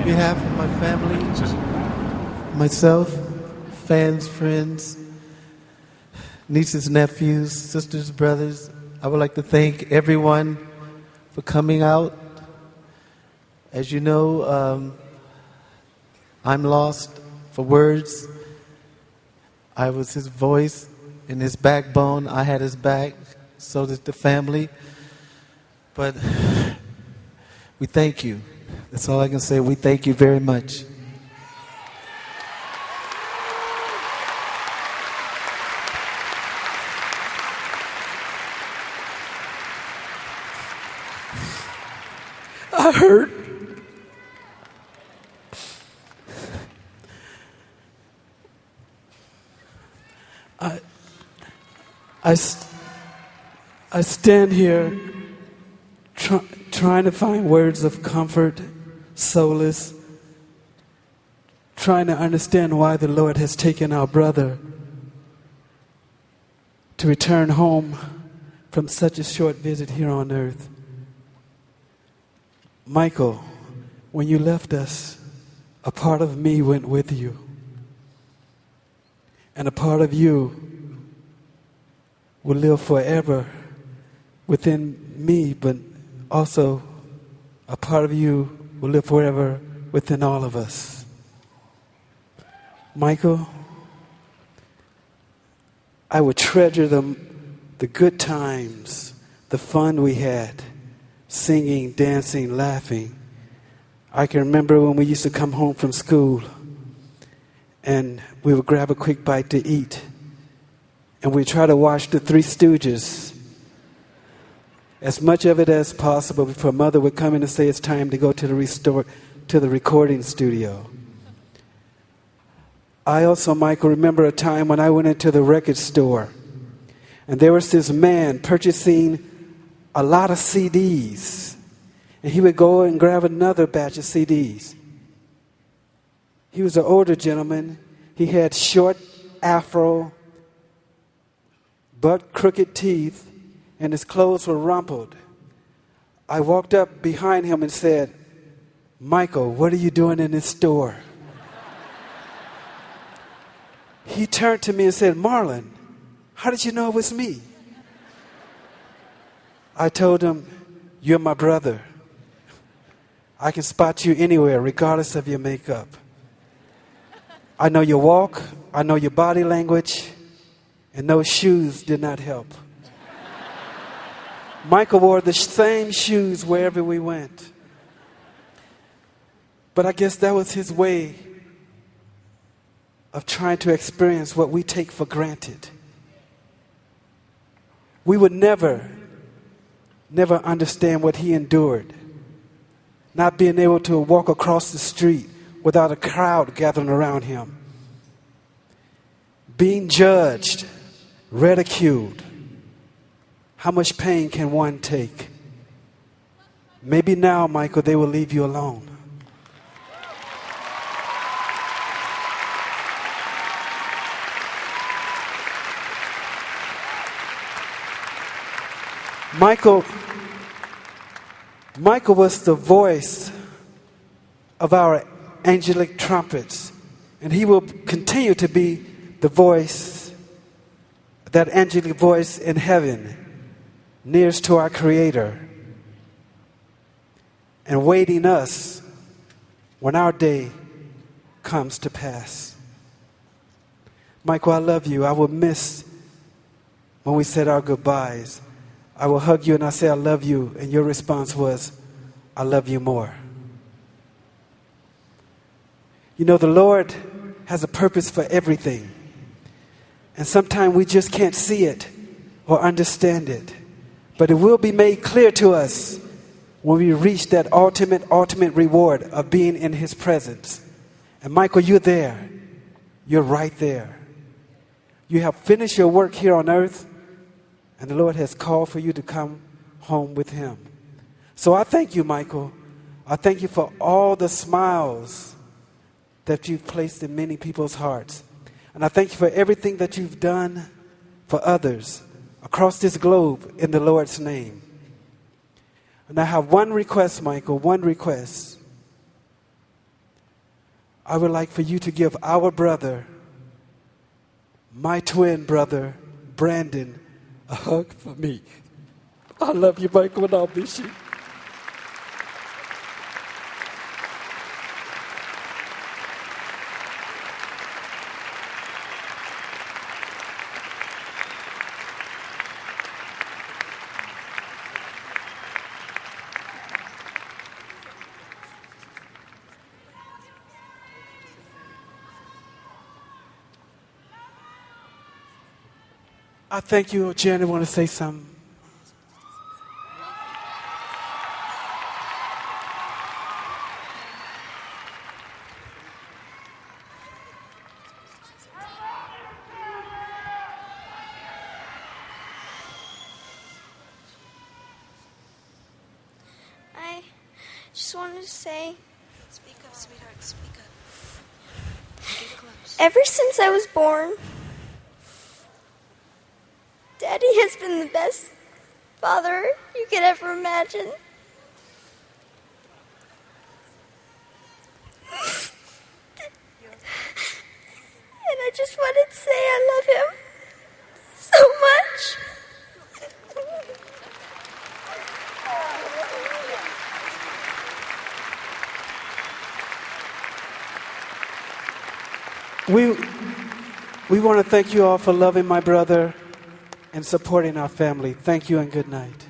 behalf of my family, myself, fans, friends, nieces, nephews, sisters, brothers, I would like to thank everyone for coming out. As you know, I'm lost for words. I was his voice and his backbone. I had his back, so did the family. But we thank you. That's all I can say. We thank you very much. I hurt. I stand here trying to find words of comfort, solace, trying to understand why the Lord has taken our brother to return home from such a short visit here on earth. Michael, when you left us, a part of me went with you. And a part of you will live forever within me, but also a part of you will live forever within all of us. Michael, I would treasure the good times, the fun we had, singing, dancing, laughing. I can remember when we used to come home from school and we would grab a quick bite to eat and we'd try to watch the Three Stooges, as much of it as possible before Mother would come in and say it's time to go to the recording studio. I also, Michael, remember a time when I went into the record store and there was this man purchasing a lot of CDs, and he would go and grab another batch of CDs. He was an older gentleman. He had short afro, butt crooked teeth, and his clothes were rumpled. I walked up behind him and said, "Michael, what are you doing in this store?" He turned to me and said, "Marlon, how did you know it was me?" I told him, "You're my brother. I can spot you anywhere, regardless of your makeup. I know your walk, I know your body language, and those shoes did not help." Michael wore the same shoes wherever we went. But I guess that was his way of trying to experience what we take for granted. We would never understand what he endured. Not being able to walk across the street without a crowd gathering around him. Being judged, ridiculed. How much pain can one take? Maybe now, Michael, they will leave you alone. Michael was the voice of our angelic trumpets, and he will continue to be the voice, that angelic voice in heaven, nearest to our Creator, and waiting us when our day comes to pass. Michael, I love you. I will miss when we said our goodbyes. I will hug you and I say, "I love you." And your response was, "I love you more." You know, the Lord has a purpose for everything. And sometimes we just can't see it or understand it. But it will be made clear to us when we reach that ultimate reward of being in His presence. And Michael, you're there. You're right there. You have finished your work here on earth. And the Lord has called for you to come home with Him. So I thank you, Michael. I thank you for all the smiles that you've placed in many people's hearts. And I thank you for everything that you've done for others across this globe in the Lord's name. And I have one request, Michael, one request. I would like for you to give our brother, my twin brother, Brandon, a hug for me. I love you, Michael, and I'll miss you. I thank you. Janet, want to say something? I just wanted to say, speak up, sweetheart, speak up. Get close. ever since I was born, Daddy has been the best father you could ever imagine. And I just wanted to say I love him so much. We want to thank you all for loving my brother and supporting our family. Thank you and good night.